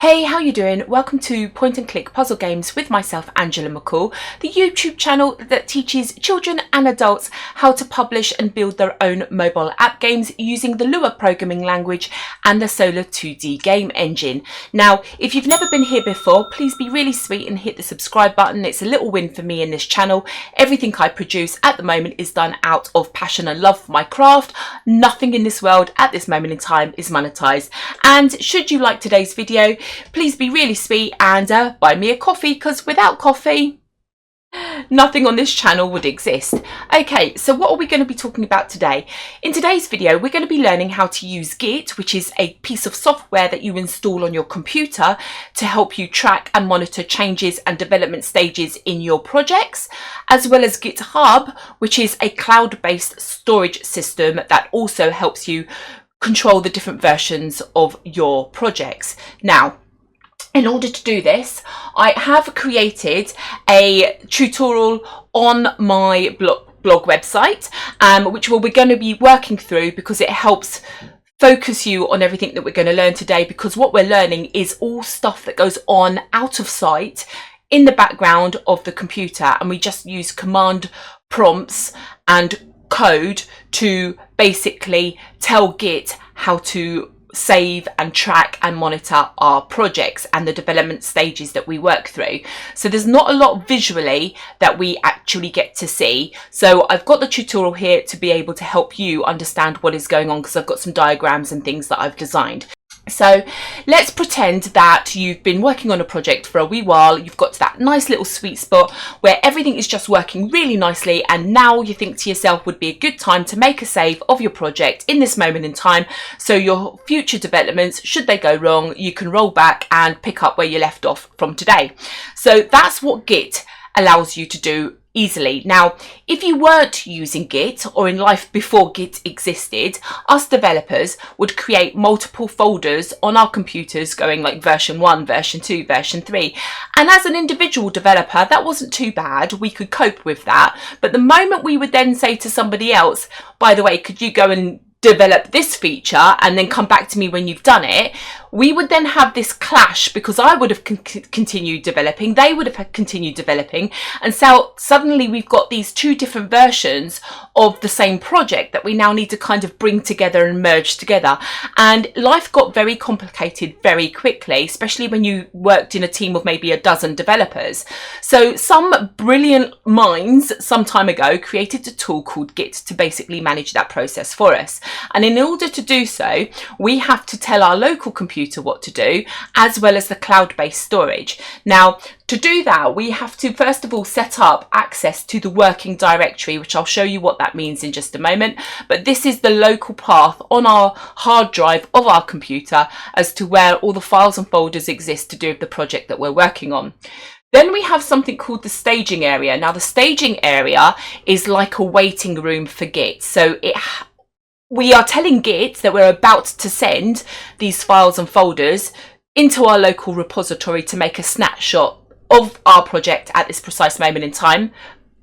Hey, how you doing? Welcome to Point and Click Puzzle Games with myself, Angela McCall, the YouTube channel that teaches children and adults how to publish and build their own mobile app games using the Lua programming language and the Solar 2D game engine. Now, if you've never been here before, please be really sweet and hit the subscribe button. It's a little win for me in this channel. Everything I produce at the moment is done out of passion and love for my craft. Nothing in this world at this moment in time is monetized. And should you like today's video, please be really sweet and buy me a coffee, because without coffee, nothing on this channel would exist. Okay, so what are we going to be talking about today? In today's video, we're going to be learning how to use Git, which is a piece of software that you install on your computer to help you track and monitor changes and development stages in your projects, as well as GitHub, which is a cloud-based storage system that also helps you control the different versions of your projects. Now, in order to do this, I have created a tutorial on my blog website, which we're going to be working through because it helps focus you on everything that we're going to learn today, because what we're learning is all stuff that goes on out of sight in the background of the computer, and we just use command prompts and code to basically tell Git how to save and track and monitor our projects and the development stages that we work through. So there's not a lot visually that we actually get to see. So I've got the tutorial here to be able to help you understand what is going on, because I've got some diagrams and things that I've designed. So let's pretend that you've been working on a project for a wee while. You've got to that nice little sweet spot where everything is just working really nicely, and now you think to yourself would be a good time to make a save of your project in this moment in time, so your future developments, should they go wrong, you can roll back and pick up where you left off from today. So that's what Git allows you to do easily. Now, if you weren't using Git, or in life before Git existed, us developers would create multiple folders on our computers going like version 1, version 2, version 3. And as an individual developer, that wasn't too bad. We could cope with that. But the moment we would then say to somebody else, by the way, could you go and develop this feature and then come back to me when you've done it, we would then have this clash, because I would have continued developing, they would have continued developing, and so suddenly we've got these two different versions of the same project that we now need to kind of bring together and merge together. And life got very complicated very quickly, especially when you worked in a team of maybe a dozen developers. So some brilliant minds some time ago created a tool called Git to basically manage that process for us. And in order to do so, we have to tell our local computer what to do, as well as the cloud-based storage. Now, to do that, we have to first of all set up access to the working directory, which I'll show you what that means in just a moment. But this is the local path on our hard drive of our computer as to where all the files and folders exist to do with the project that we're working on. Then we have something called the staging area. Now, the staging area is like a waiting room for Git. So we are telling Git that we're about to send these files and folders into our local repository to make a snapshot of our project at this precise moment in time,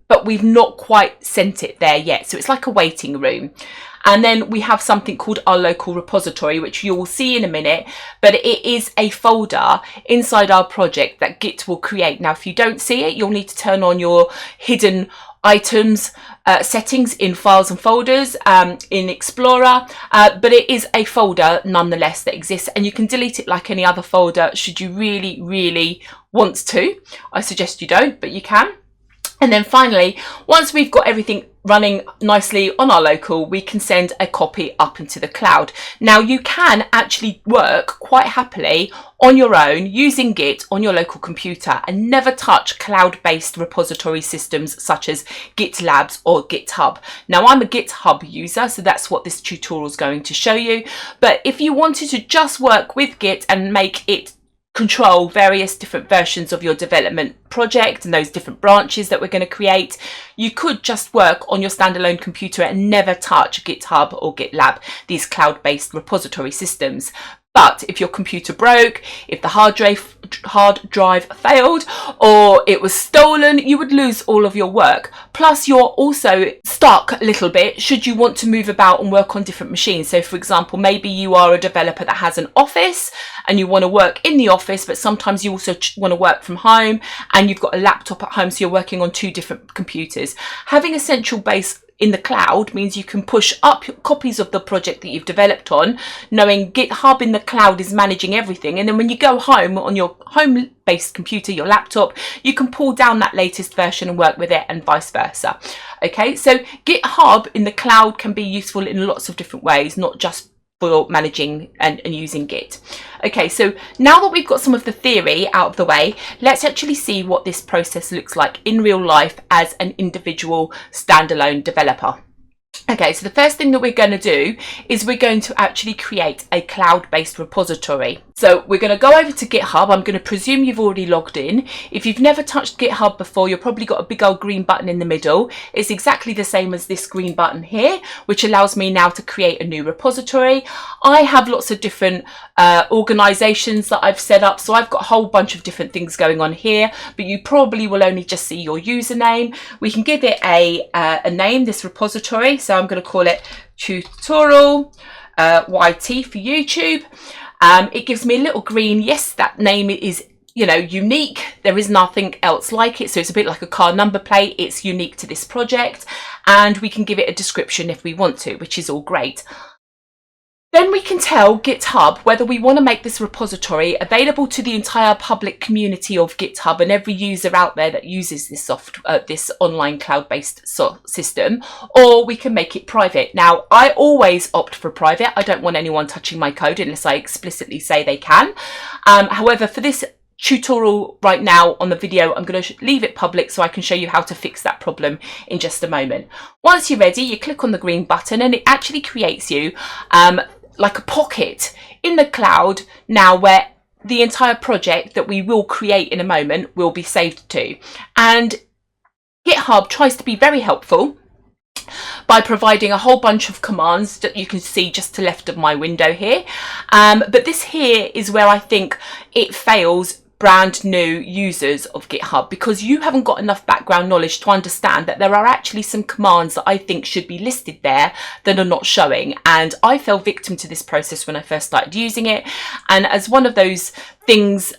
but we've not quite sent it there yet. So it's like a waiting room. And then we have something called our local repository, which you will see in a minute, but it is a folder inside our project that Git will create. Now, if you don't see it, you'll need to turn on your hidden items settings in files and folders in Explorer, but it is a folder nonetheless that exists, and you can delete it like any other folder should you really want to. I suggest you don't, but you can. And then finally, once we've got everything running nicely on our local, we can send a copy up into the cloud. Now, you can actually work quite happily on your own using Git on your local computer and never touch cloud-based repository systems such as GitLabs or GitHub. Now, I'm a GitHub user, so that's what this tutorial is going to show you. But if you wanted to just work with Git and make it control various different versions of your development project and those different branches that we're going to create, you could just work on your standalone computer and never touch GitHub or GitLab, these cloud-based repository systems. But if your computer broke, if the hard drive failed, or it was stolen, you would lose all of your work. Plus, you're also stuck a little bit should you want to move about and work on different machines. So for example, maybe you are a developer that has an office and you want to work in the office, but sometimes you also want to work from home and you've got a laptop at home, so you're working on 2 different computers. Having a central base in the cloud means you can push up copies of the project that you've developed on, knowing GitHub in the cloud is managing everything. And then when you go home on your home-based computer, your laptop, you can pull down that latest version and work with it, and vice versa. Okay, so GitHub in the cloud can be useful in lots of different ways, not just for managing and using Git. Okay, so now that we've got some of the theory out of the way, let's actually see what this process looks like in real life as an individual standalone developer. Okay, so the first thing that we're going to do is we're going to actually create a cloud-based repository. So we're going to go over to GitHub. I'm going to presume you've already logged in. If you've never touched GitHub before, you've probably got a big old green button in the middle. It's exactly the same as this green button here, which allows me now to create a new repository. I have lots of different organizations that I've set up, so I've got a whole bunch of different things going on here, but you probably will only just see your username. We can give it a name, this repository. So I'm going to call it tutorial YT for YouTube. It gives me a little green. Yes, that name is, you know, unique. There is nothing else like it. So it's a bit like a car number plate. It's unique to this project, and we can give it a description if we want to, which is all great. Then we can tell GitHub whether we want to make this repository available to the entire public community of GitHub and every user out there that uses this this online cloud-based system, or we can make it private. Now, I always opt for private. I don't want anyone touching my code unless I explicitly say they can. However, for this tutorial right now on the video, I'm going to leave it public so I can show you how to fix that problem in just a moment. Once you're ready, you click on the green button and it actually creates you like a pocket in the cloud now, where the entire project that we will create in a moment will be saved to. And GitHub tries to be very helpful by providing a whole bunch of commands that you can see just to the left of my window here. But this here is where I think it fails brand new users of GitHub, because you haven't got enough background knowledge to understand that there are actually some commands that I think should be listed there that are not showing. And I fell victim to this process when I first started using it. And as one of those things,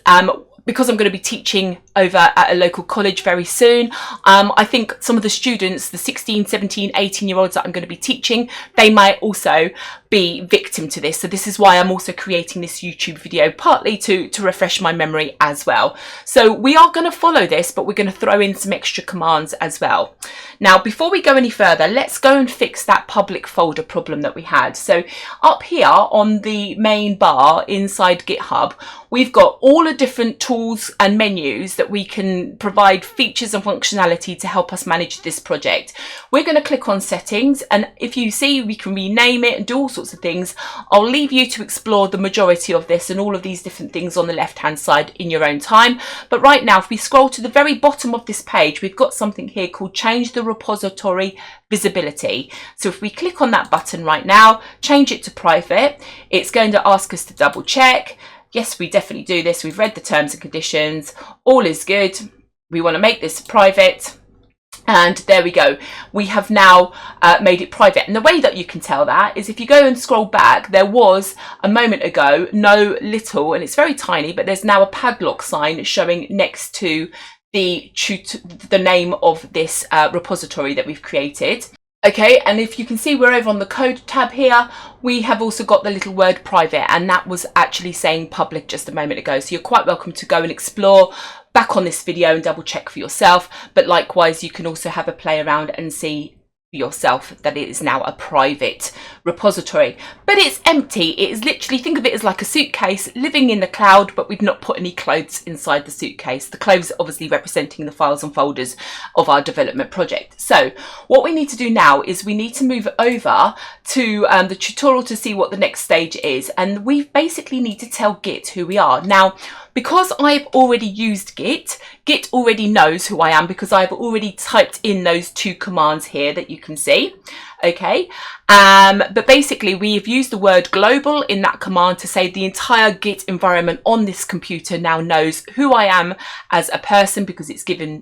because I'm going to be teaching over at a local college very soon, I think some of the students, the 16, 17, 18-year-olds that I'm going to be teaching, they might also be victim to this. So this is why I'm also creating this YouTube video, partly to refresh my memory as well. So we are going to follow this, but we're going to throw in some extra commands as well. Now, before we go any further, let's go and fix that public folder problem that we had. So up here on the main bar inside GitHub, we've got all the different tools and menus that we can provide features and functionality to help us manage this project. We're going to click on settings, and if you see, we can rename it and do all sorts of things. I'll leave you to explore the majority of this and all of these different things on the left hand side in your own time. But right now, if we scroll to the very bottom of this page, we've got something here called change the repository visibility. So if we click on that button right now, change it to private, it's going to ask us to double check. Yes, we definitely do this. We've read the terms and conditions. All is good. We want to make this private. And there we go. We have now made it private. And the way that you can tell that is if you go and scroll back, there was a moment ago, no little, and it's very tiny, but there's now a padlock sign showing next to the name of this repository that we've created. Okay, and if you can see, we're over on the code tab here. We have also got the little word private, and that was actually saying public just a moment ago. So you're quite welcome to go and explore back on this video and double check for yourself. But likewise, you can also have a play around and see for yourself that it is now a private repository. But it's empty. It is literally, think of it as like a suitcase living in the cloud, but we've not put any clothes inside the suitcase. The clothes obviously representing the files and folders of our development project. So what we need to do now is we need to move over to the tutorial to see what the next stage is. And we basically need to tell Git who we are. Now, because I've already used Git, Git already knows who I am because I've already typed in those 2 commands here that you can see. Okay, but basically we have used the word global in that command to say the entire Git environment on this computer now knows who I am as a person, because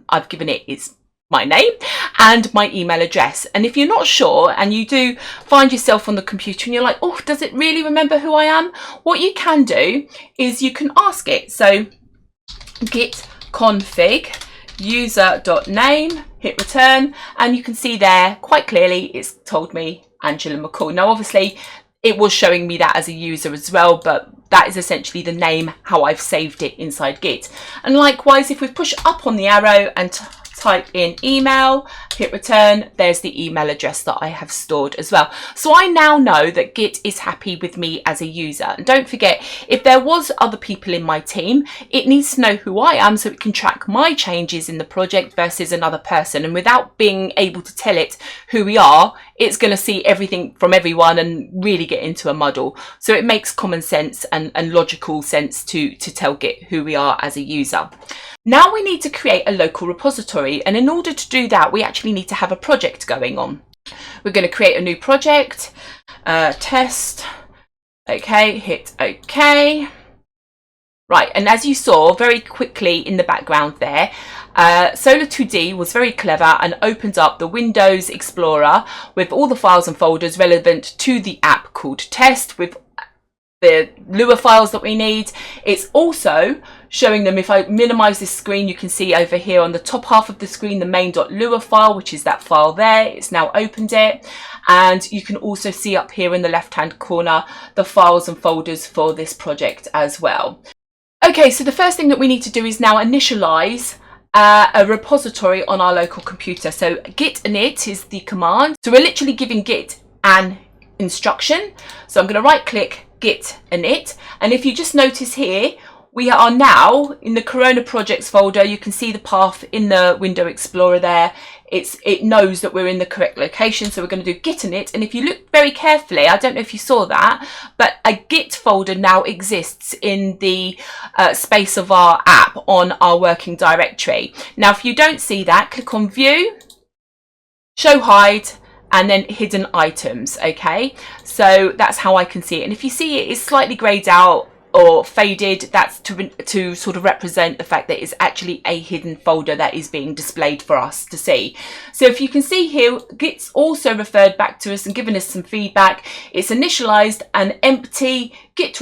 I've given it its my name and my email address. And if you're not sure and you do find yourself on the computer and you're like, oh, does it really remember who I am? What you can do is you can ask it. So git config user.name, hit return, and you can see there quite clearly it's told me Angela McCall. Now obviously it was showing me that as a user as well, but that is essentially the name, how I've saved it inside Git. And likewise, if we push up on the arrow and type in email, hit return, there's the email address that I have stored as well. So I now know that Git is happy with me as a user. And don't forget, if there was other people in my team, it needs to know who I am so it can track my changes in the project versus another person. And without being able to tell it who we are, it's going to see everything from everyone and really get into a muddle. So it makes common sense and logical sense to tell Git who we are as a user. Now we need to create a local repository, and in order to do that we actually need to have a project going on. We're going to create a new project, test, okay, hit OK. Right, and as you saw very quickly in the background there, Solar 2D was very clever and opened up the Windows Explorer with all the files and folders relevant to the app called test, with the Lua files that we need. It's also showing them, if I minimize this screen, you can see over here on the top half of the screen the main.lua file, which is that file there. It's now opened it, and you can also see up here in the left hand corner the files and folders for this project as well. Okay, so the first thing that we need to do is now initialize a repository on our local computer. So git init is the command. So we're literally giving Git an instruction. So I'm going to right click git init, and if you just notice here, we are now in the Corona projects folder. You can see the path in the Window Explorer there. It knows that we're in the correct location, so we're going to do git init. And if you look very carefully, I don't know if you saw that, but a Git folder now exists in the space of our app on our working directory. Now if you don't see that, click on view, show hide, and then hidden items. Okay, so that's how I can see it. And if you see it is slightly grayed out or faded, that's to sort of represent the fact that it's actually a hidden folder that is being displayed for us to see. So if you can see here, Git's also referred back to us and given us some feedback. It's initialized an empty Git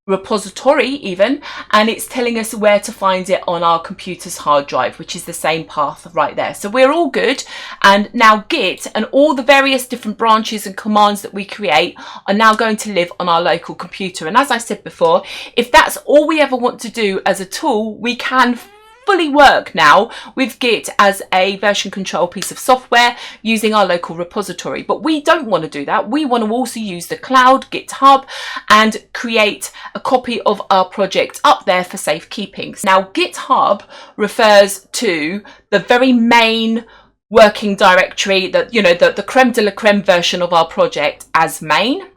repository even, and it's telling us where to find it on our computer's hard drive, which is the same path right there. So we're all good, and now Git and all the various different branches and commands that we create are now going to live on our local computer. And as I said before, if that's all we ever want to do as a tool, we can fully work now with Git as a version control piece of software using our local repository. But we don't want to do that. We want to also use the cloud GitHub and create a copy of our project up there for safekeeping. Now GitHub refers to the very main working directory, that, you know, the creme de la creme version of our project as main.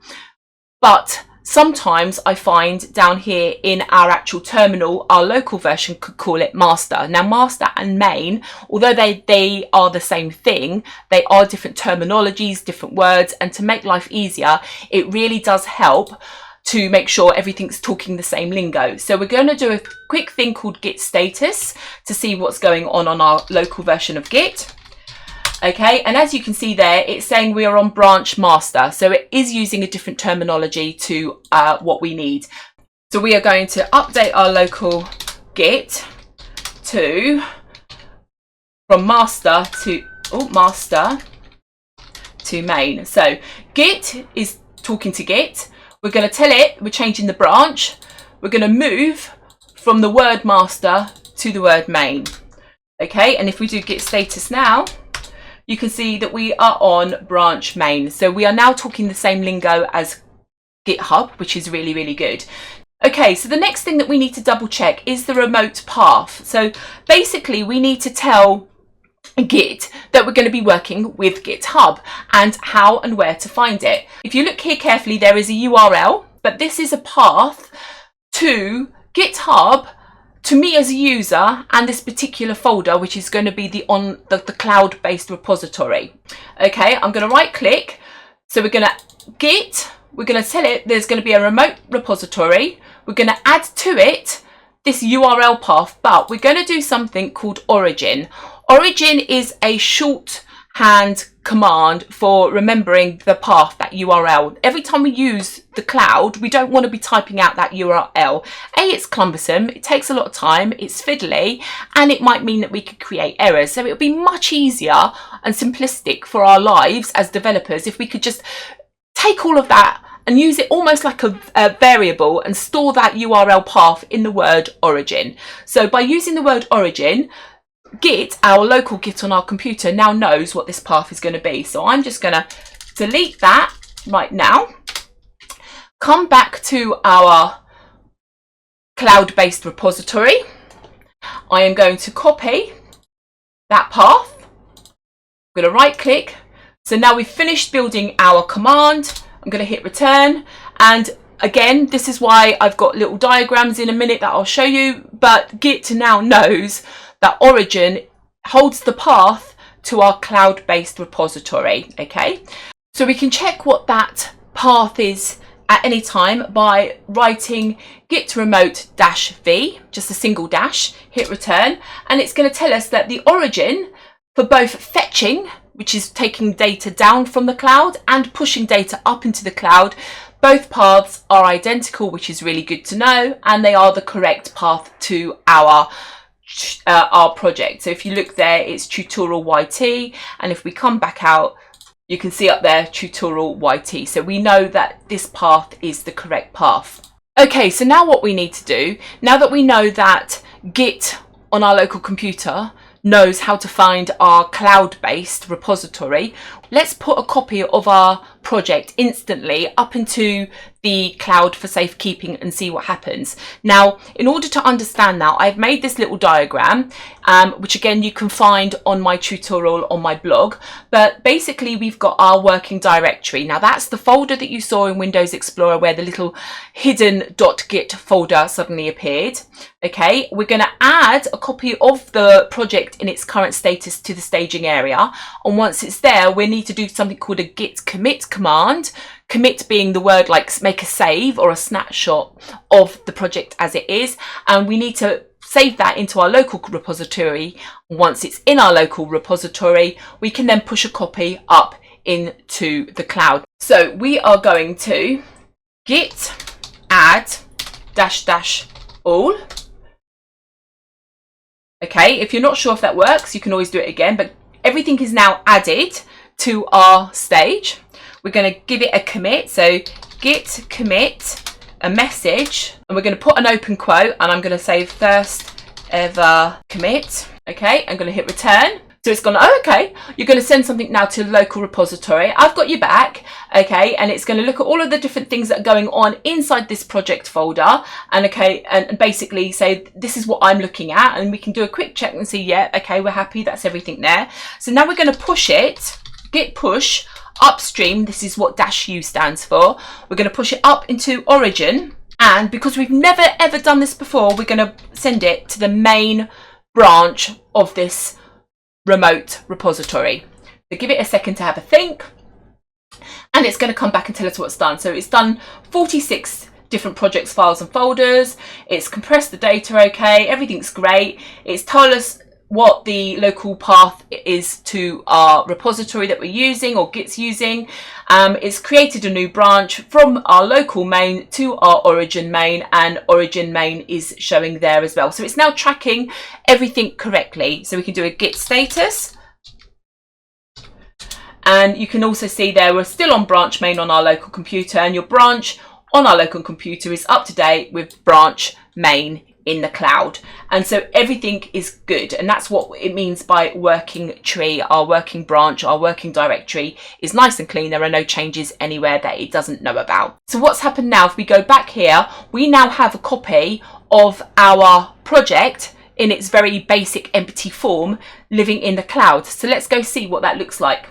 But sometimes I find down here in our actual terminal, our local version could call it master. Now master and main, although they are the same thing, they are different terminologies, different words, and to make life easier, it really does help to make sure everything's talking the same lingo. So we're going to do a quick thing called git status to see what's going on our local version of Git. Okay, and as you can see there, it's saying we are on branch master, so it is using a different terminology to what we need. So we are going to update our local Git to from master to main. So Git is talking to Git. We're going to tell it we're changing the branch. We're going to move from the word master to the word main. Okay, and if we do git status now, you can see that we are on branch main. So we are now talking the same lingo as GitHub, which is really, really good. Okay, so the next thing that we need to double check is the remote path. So basically we need to tell Git that we're going to be working with GitHub and how and where to find it. If you look here carefully, there is a URL, but this is a path to GitHub to me as a user and this particular folder, which is going to be the cloud-based repository. Okay, I'm going to right click. So we're going to we're going to tell it there's going to be a remote repository. We're going to add to it this URL path, but we're going to do something called origin. Origin is a shorthand command for remembering the path, that URL. Every time we use the cloud, we don't want to be typing out that URL. It's cumbersome, it takes a lot of time, it's fiddly, and it might mean that we could create errors. So it would be much easier and simplistic for our lives as developers if we could just take all of that and use it almost like a variable and store that URL path in the word origin. So by using the word origin, Git, our local Git on our computer, now knows what this path is going to be. So I'm just going to delete that right now. Come back to our cloud-based repository. I am going to copy that path. I'm going to right click. So now we've finished building our command. I'm going to hit return. And again, this is why I've got little diagrams in a minute that I'll show you. But Git now knows that origin holds the path to our cloud-based repository. Okay, so we can check what that path is at any time by writing git remote -v, just a single dash, hit return, and it's going to tell us that the origin for both fetching, which is taking data down from the cloud, and pushing data up into the cloud, both paths are identical, which is really good to know, and they are the correct path to our project. So if you look there, it's tutorial YT, and if we come back out, you can see up there tutorial YT. So we know that this path is the correct path. Okay, so now what we need to do, now that we know that Git on our local computer knows how to find our cloud-based repository, let's put a copy of our project instantly up into the cloud for safekeeping and see what happens. Now, in order to understand that, I've made this little diagram, which again you can find on my tutorial on my blog. But basically we've got our working directory. Now that's the folder that you saw in Windows Explorer where the little hidden .git folder suddenly appeared. Okay, we're going to add a copy of the project in its current status to the staging area, and once it's there we need to do something called a git commit command. Commit being the word like make a save or a snapshot of the project as it is, and we need to save that into our local repository. Once it's in our local repository, we can then push a copy up into the cloud. So we are going to git add --all. Okay, if you're not sure if that works, you can always do it again, but everything is now added to our stage. We're going to give it a commit, so git commit a message, and we're going to put an open quote, and I'm going to say first ever commit. Okay, I'm going to hit return. So it's gone, oh, okay, you're going to send something now to the local repository. I've got your back, okay, and it's going to look at all of the different things that are going on inside this project folder, and okay, and basically say this is what I'm looking at, and we can do a quick check and see, yeah, okay, we're happy, that's everything there. So now we're going to push it, git push upstream. This is what -u stands for. We're going to push it up into origin, and because we've never ever done this before, we're going to send it to the main branch of this remote repository. So give it a second to have a think, and it's going to come back and tell us what it's done. So it's done 46 different projects, files and folders. It's compressed the data okay, everything's great. It's told us what the local path is to our repository that we're using or Git's using. It's created a new branch from our local main to our origin main, and origin main is showing there as well. So it's now tracking everything correctly. So we can do a git status, and you can also see there we're still on branch main on our local computer, and your branch on our local computer is up to date with branch main in the cloud, and so everything is good. And that's what it means by working tree. Our working branch, our working directory is nice and clean. There are no changes anywhere that it doesn't know about. So what's happened now, if we go back here, we now have a copy of our project in its very basic empty form living in the cloud. So let's go see what that looks like.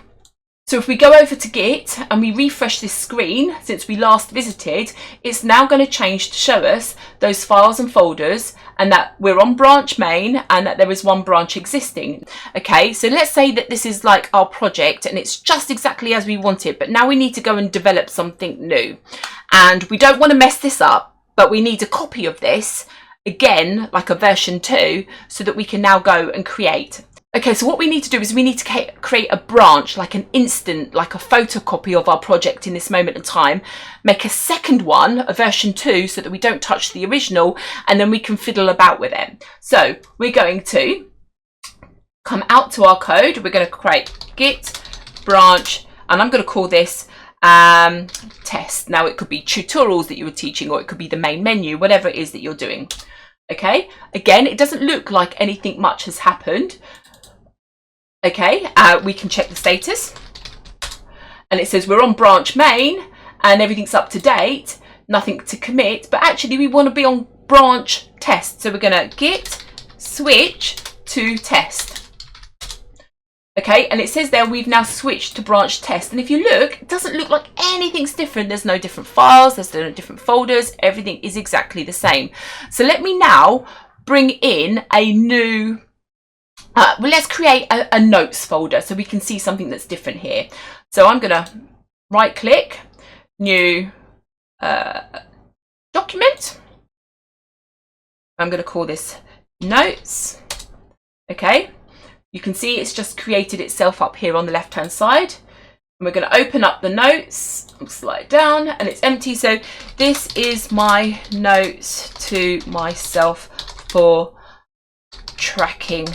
So if we go over to Git and we refresh this screen since we last visited, it's now going to change to show us those files and folders and that we're on branch main and that there is one branch existing. Okay, so let's say that this is like our project and it's just exactly as we want it, but now we need to go and develop something new. And we don't want to mess this up, but we need a copy of this, again, like a version 2, so that we can now go and create. Okay, so what we need to do is we need to create a branch, like an instant, like a photocopy of our project in this moment in time, make a second one, a version 2, so that we don't touch the original, and then we can fiddle about with it. So we're going to come out to our code. We're going to create git branch, and I'm going to call this test. Now it could be tutorials that you were teaching, or it could be the main menu, whatever it is that you're doing. Okay, again, it doesn't look like anything much has happened. Okay, we can check the status and it says we're on branch main and everything's up to date, nothing to commit, but actually we want to be on branch test. So we're going to git switch to test. Okay, and it says there we've now switched to branch test. And if you look, it doesn't look like anything's different. There's no different files, there's no different folders, everything is exactly the same. So let me now bring in a new well, let's create a notes folder so we can see something that's different here. So I'm going to right click, new document. I'm going to call this notes. Okay, you can see it's just created itself up here on the left hand side. And we're going to open up the notes, I'll slide down, and it's empty. So this is my notes to myself for tracking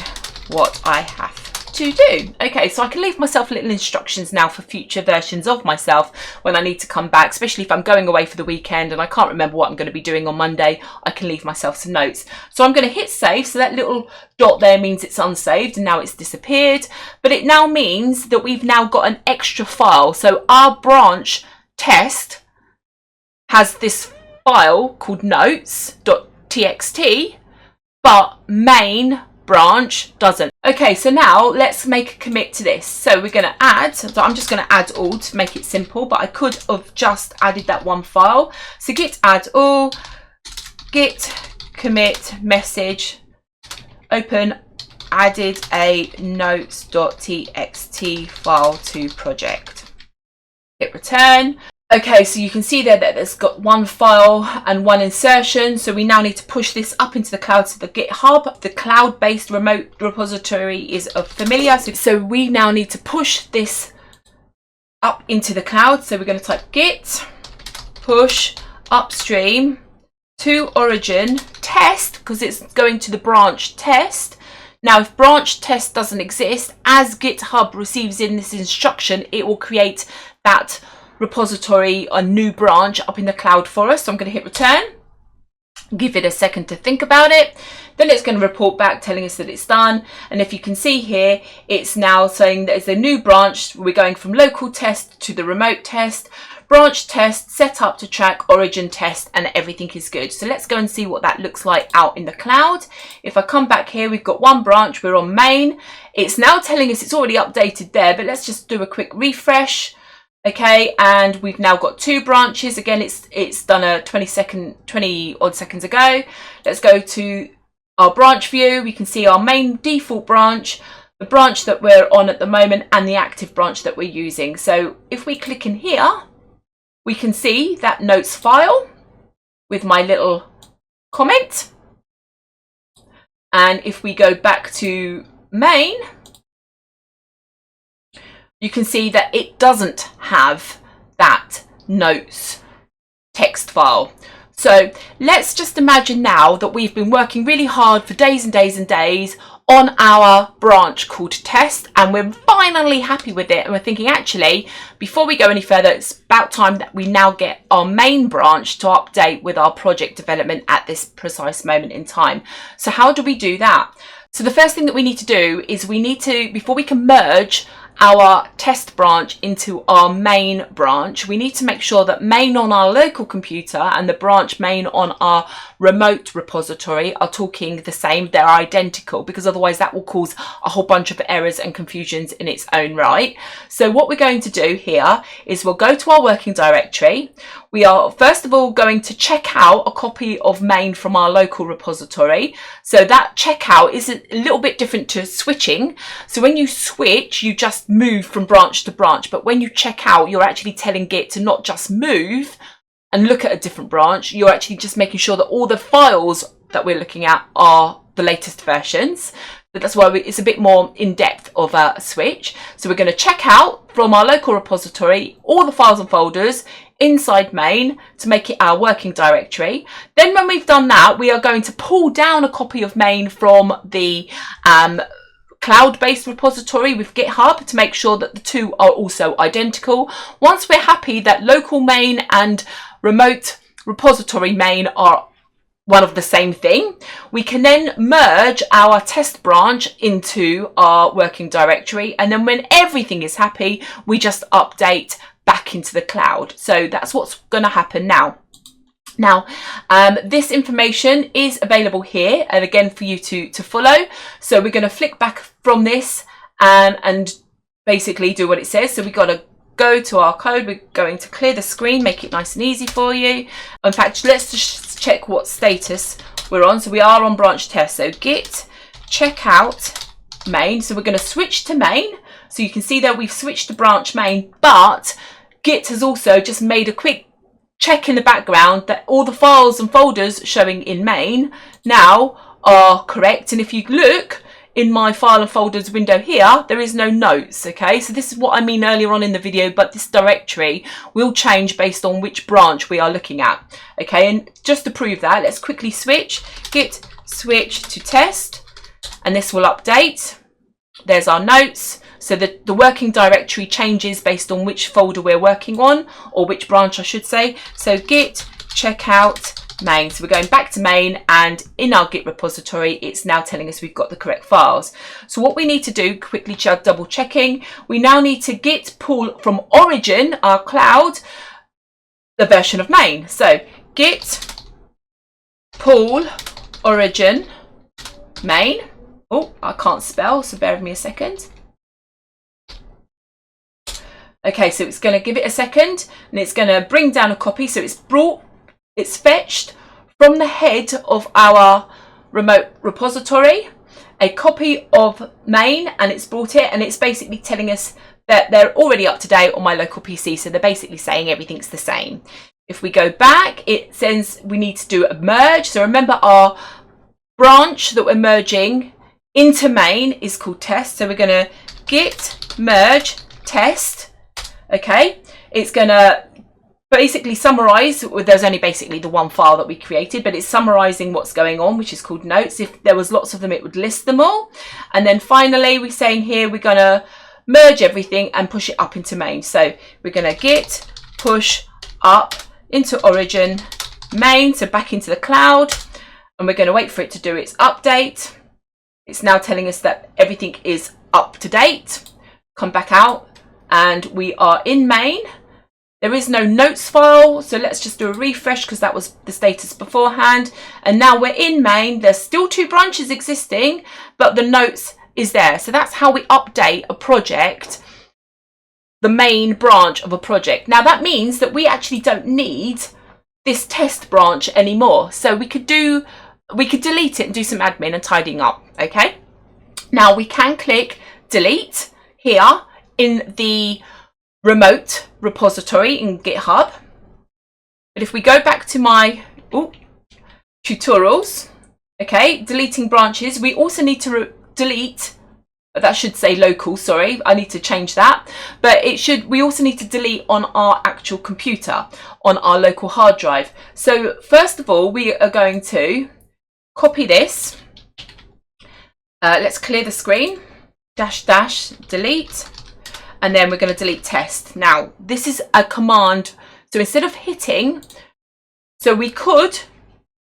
what I have to do. Okay, so I can leave myself little instructions now for future versions of myself when I need to come back, especially if I'm going away for the weekend and I can't remember what I'm going to be doing on Monday. I can leave myself some notes. So I'm going to hit save. So that little dot there means it's unsaved and now it's disappeared, but it now means that we've now got an extra file. So our branch test has this file called notes.txt, but main branch doesn't. Okay, so now let's make a commit to this. So we're going to add, so I'm just going to add all to make it simple, but I could have just added that one file. So git add all, git commit message, open, added a notes.txt file to project. Hit return. Okay, so you can see there that it's got one file and one insertion. So we now need to push this up into the cloud to the GitHub. The cloud-based remote repository is familiar. So we now need to push this up into the cloud. So we're going to type git push upstream to origin test, because it's going to the branch test. Now, if branch test doesn't exist, as GitHub receives in this instruction, it will create that repository, a new branch up in the cloud for us. So I'm going to hit return, give it a second to think about it. Then it's going to report back telling us that it's done. And if you can see here, it's now saying that it's a new branch. We're going from local test to the remote test. Branch test set up to track origin test, and everything is good. So let's go and see what that looks like out in the cloud. If I come back here, we've got one branch, we're on main. It's now telling us it's already updated there, but let's just do a quick refresh. Okay, and we've now got two branches. Again, it's done a 20 odd seconds ago. Let's go to our branch view. We can see our main default branch, the branch that we're on at the moment, and the active branch that we're using. So if we click in here, we can see that notes file with my little comment. And if we go back to main, you can see that it doesn't have that notes text file. So let's just imagine now that we've been working really hard for days and days and days on our branch called test, and we're finally happy with it. And we're thinking, actually, before we go any further, it's about time that we now get our main branch to update with our project development at this precise moment in time. So how do we do that? So the first thing that we need to do is we need to, before we can merge our test branch into our main branch, we need to make sure that main on our local computer and the branch main on our remote repository are talking the same, they're identical, because otherwise that will cause a whole bunch of errors and confusions in its own right. So what we're going to do here is we'll go to our working directory. We are first of all going to check out a copy of main from our local repository. So that checkout is a little bit different to switching. So when you switch, you just move from branch to branch, but when you check out, you're actually telling Git to not just move and look at a different branch, you're actually just making sure that all the files that we're looking at are the latest versions. But that's why it's a bit more in depth of a switch. So we're going to check out from our local repository all the files and folders inside main to make it our working directory. Then when we've done that, we are going to pull down a copy of main from the cloud-based repository with GitHub to make sure that the two are also identical. Once we're happy that local main and remote repository main are one of the same thing, we can then merge our test branch into our working directory, and then when everything is happy, we just update back into the cloud. So that's what's going to happen now. Now, this information is available here, and again for you to follow. So we're going to flick back from this and basically do what it says. So we've got to go to our code. We're going to clear the screen, make it nice and easy for you. In fact, let's just check what status we're on. So we are on branch test. So git checkout main. So we're going to switch to main. So you can see that we've switched to branch main, but Git has also just made a quick check in the background that all the files and folders showing in main now are correct. And if you look in my file and folders window here, there is no notes. Okay, so this is what I mean earlier on in the video, but this directory will change based on which branch we are looking at. Okay, and just to prove that, let's quickly switch git switch to test, and this will update. There's our notes. So the working directory changes based on which folder we're working on, or which branch I should say. So git checkout main. So we're going back to main, and in our Git repository, it's now telling us we've got the correct files. So what we need to do, quickly double checking, we now need to git pull from origin, our cloud, the version of main. So git pull origin main. Oh, I can't spell, so bear with me a second. Okay, so it's going to give it a second, and it's going to bring down a copy. So it's fetched from the head of our remote repository a copy of main, and it's brought it, and it's basically telling us that they're already up to date on my local PC. So they're basically saying everything's the same. If we go back, it says we need to do a merge. So remember, our branch that we're merging into main is called test. So we're going to git merge test. Okay, it's going to basically summarize. There's only basically the one file that we created, but it's summarizing what's going on, which is called notes. If there was lots of them, it would list them all. And then finally, we're saying here we're going to merge everything and push it up into main. So we're going to git push up into origin main, so back into the cloud, and we're going to wait for it to do its update. It's now telling us that everything is up to date. Come back out, and we are in main. There is no notes file, so let's just do a refresh because that was the status beforehand. And now we're in main. There's still two branches existing, but the notes is there. So that's how we update a project, the main branch of a project. Now that means that we actually don't need this test branch anymore. So we could delete it and do some admin and tidying up. Okay. Now we can click delete here in the remote repository in GitHub. But if we go back to my tutorials, okay, deleting branches, we also need to delete, that should say local, sorry, I need to change that, but we also need to delete on our actual computer, on our local hard drive. So first of all, we are going to copy this. Let's clear the screen, -- delete. And then we're going to delete test. Now, this is a command. So instead of hitting, so we could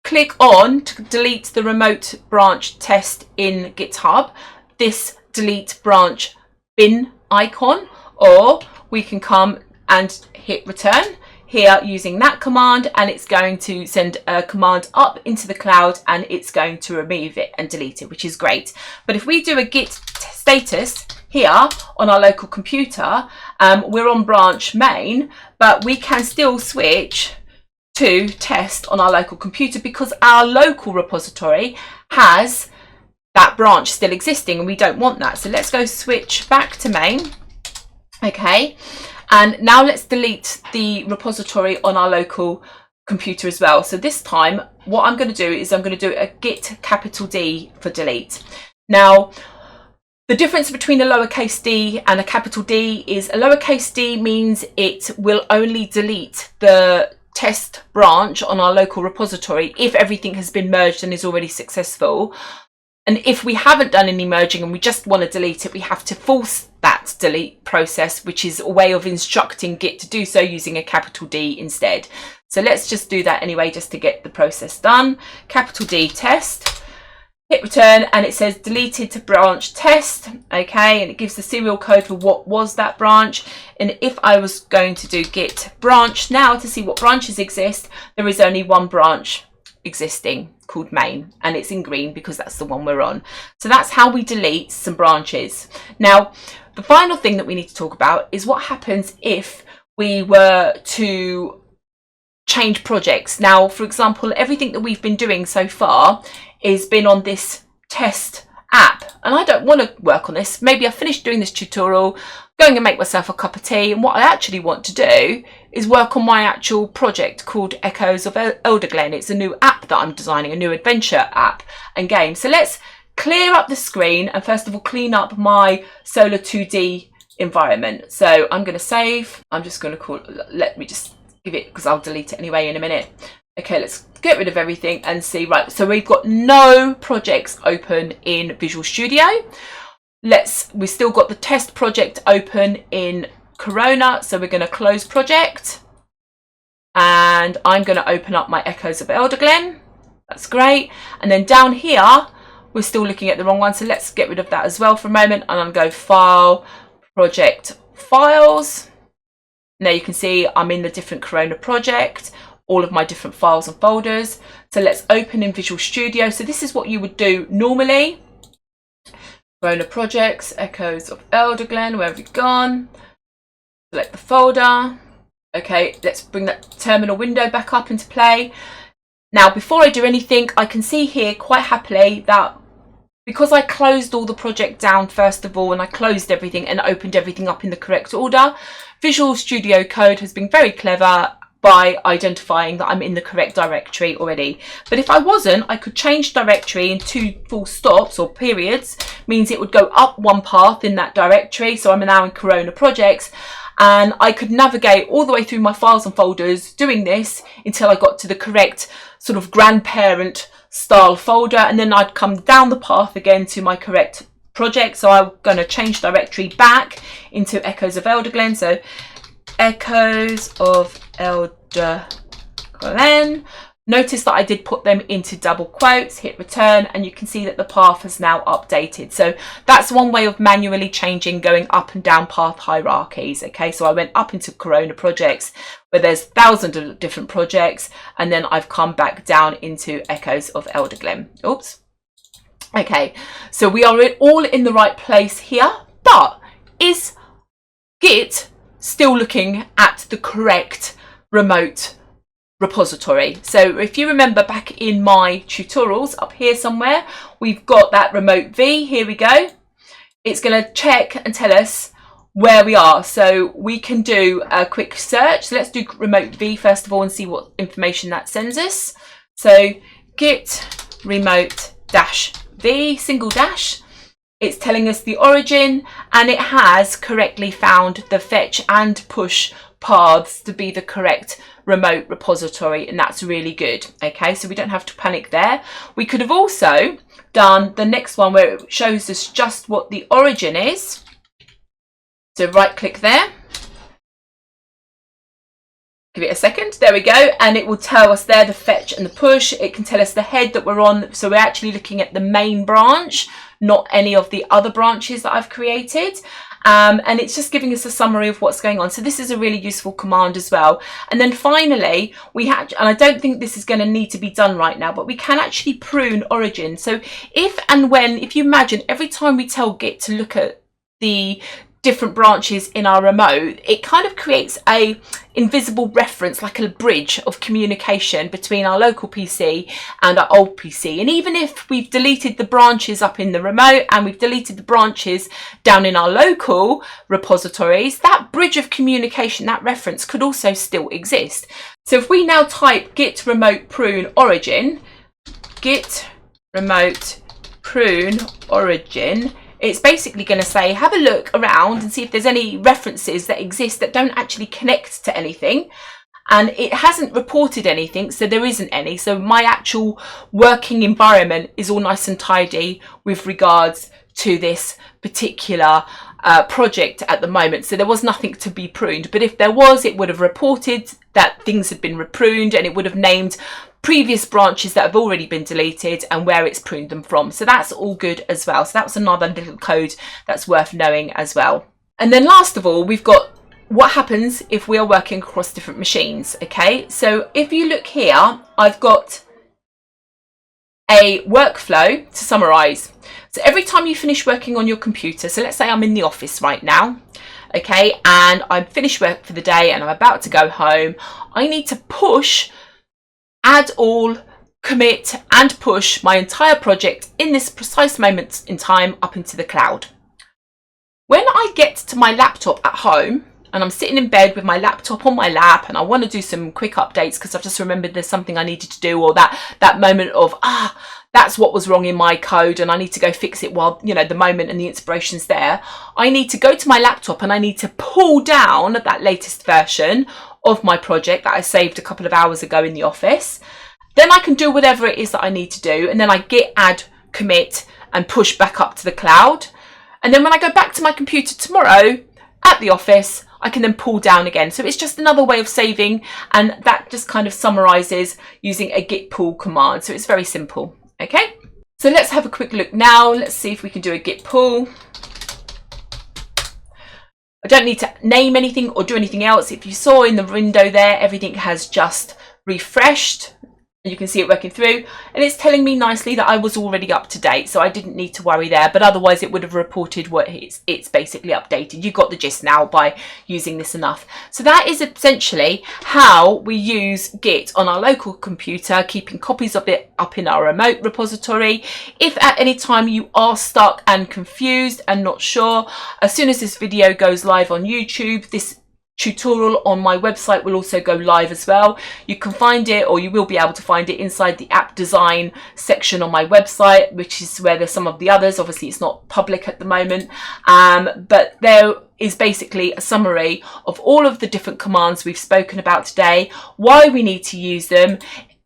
click on to delete the remote branch test in GitHub, this delete branch bin icon, or we can come and hit return here using that command, and it's going to send a command up into the cloud and it's going to remove it and delete it, which is great. But if we do a git status here on our local computer, we're on branch main, but we can still switch to test on our local computer because our local repository has that branch still existing and we don't want that. So let's go switch back to main. Okay, and now let's delete the repository on our local computer as well. So this time what I'm going to do is I'm going to do a git capital D for delete. Now the difference between a lowercase d and a capital D is a lowercase d means it will only delete the test branch on our local repository if everything has been merged and is already successful. And if we haven't done any merging and we just want to delete it, we have to force that delete process, which is a way of instructing Git to do so using a capital D instead. So let's just do that anyway, just to get the process done. Capital D test, hit return, and it says deleted branch test. Okay, and it gives the serial code for what was that branch. And if I was going to do git branch now to see what branches exist, there is only one branch existing called main, and it's in green because that's the one we're on. So that's how we delete some branches. Now the final thing that we need to talk about is what happens if we were to change projects. Now, for example, everything that we've been doing so far is been on this test app, and I don't want to work on this. Maybe I finished doing this tutorial, going and make myself a cup of tea, and what I actually want to do is work on my actual project called Echoes of Elderglen. It's a new app that I'm designing, a new adventure app and game. So let's clear up the screen and first of all clean up my Solar 2D environment. So I'm going to save. I'm just going to call, let me just give it, because I'll delete it anyway in a minute. Okay, let's get rid of everything and see. Right, so we've got no projects open in Visual Studio. We've still got the test project open in Corona, so we're going to close project, and I'm going to open up my Echoes of Elderglen. That's great. And then down here we're still looking at the wrong one, so let's get rid of that as well for a moment, and I'm going to go File, Project, Files. Now you can see I'm in the different Corona project, all of my different files and folders. So let's open in Visual Studio. So this is what you would do normally. Corona projects, Echoes of Elderglen, where have you gone? Select the folder. Okay, let's bring that terminal window back up into play. Now, before I do anything, I can see here quite happily that because I closed all the project down first of all, and I closed everything and opened everything up in the correct order, Visual Studio Code has been very clever by identifying that I'm in the correct directory already. But if I wasn't, I could change directory in 2 full stops or periods, means it would go up one path in that directory. So I'm now in Corona projects, and I could navigate all the way through my files and folders doing this until I got to the correct sort of grandparent style folder, and then I'd come down the path again to my correct project. So I'm going to change directory back into Echoes of Elderglen. So Echoes of Elderglen. Notice that I did put them into double quotes, hit return, and you can see that the path has now updated. So that's one way of manually changing, going up and down path hierarchies. Okay, so I went up into Corona projects where there's thousands of different projects, and then I've come back down into Echoes of Elderglen. Oops. Okay, so we are all in the right place here, but is Git still looking at the correct remote repository? So if you remember back in my tutorials up here somewhere, we've got that remote V. Here we go. It's going to check and tell us where we are. So we can do a quick search. So let's do remote V first of all and see what information that sends us. So git remote dash V single dash. It's telling us the origin, and it has correctly found the fetch and push paths to be the correct remote repository, and that's really good. Okay, so we don't have to panic there. We could have also done the next one where it shows us just what the origin is. So right click there, give it a second, there we go, and it will tell us there the fetch and the push. It can tell us the head that we're on, so we're actually looking at the main branch, not any of the other branches that I've created. and it's just giving us a summary of what's going on. So this is a really useful command as well. And then finally, we had, and I don't think this is going to need to be done right now, but we can actually prune origin. So if you imagine every time we tell Git to look at the different branches in our remote, it kind of creates a invisible reference, like a bridge of communication between our local PC and our old PC. And even if we've deleted the branches up in the remote and we've deleted the branches down in our local repositories, that bridge of communication, that reference, could also still exist. So if we now type git remote prune origin, git remote prune origin, it's basically going to say, have a look around and see if there's any references that exist that don't actually connect to anything. And it hasn't reported anything, so there isn't any. So my actual working environment is all nice and tidy with regards to this particular project at the moment. So there was nothing to be pruned. But if there was, it would have reported that things had been pruned, and it would have named previous branches that have already been deleted and where it's pruned them from. So that's all good as well. So that was another little code that's worth knowing as well. And then last of all, we've got what happens if we are working across different machines. Okay, so if you look here, I've got a workflow to summarize. So every time you finish working on your computer, so let's say I'm in the office right now, okay, and I'm finished work for the day and I'm about to go home, I need to push, add all, commit and push my entire project in this precise moment in time up into the cloud. When I get to my laptop at home and I'm sitting in bed with my laptop on my lap and I want to do some quick updates because I've just remembered there's something I needed to do, or that moment of, that's what was wrong in my code and I need to go fix it while, you know, the moment and the inspiration's there, I need to go to my laptop and I need to pull down that latest version of my project that I saved a couple of hours ago in the office. Then I can do whatever it is that I need to do, and then I git add, commit and push back up to the cloud. And then when I go back to my computer tomorrow at the office, I can then pull down again. So it's just another way of saving, and that just kind of summarizes using a git pull command. So it's very simple. Okay, so let's have a quick look now. Let's see if we can do a git pull. I don't need to name anything or do anything else. If you saw in the window there, everything has just refreshed. You can see it working through, and it's telling me nicely that I was already up to date, so I didn't need to worry there, but otherwise it would have reported what it's basically updated. You got the gist now by using this enough. So that is essentially how we use Git on our local computer, keeping copies of it up in our remote repository. If at any time you are stuck and confused and not sure, as soon as this video goes live on YouTube, this tutorial on my website will also go live as well. You can find it, or you will be able to find it, inside the app design section on my website, which is where there's some of the others. Obviously it's not public at the moment, but there is basically a summary of all of the different commands we've spoken about today, why we need to use them,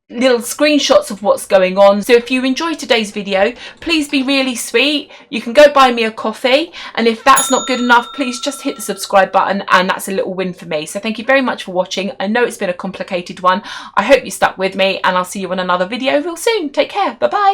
little screenshots of what's going on. So if you enjoyed today's video, please be really sweet. You can go buy me a coffee, and if that's not good enough, please just hit the subscribe button, and that's a little win for me. So thank you very much for watching. I know it's been a complicated one. I hope you stuck with me, and I'll see you on another video real soon. Take care. Bye bye.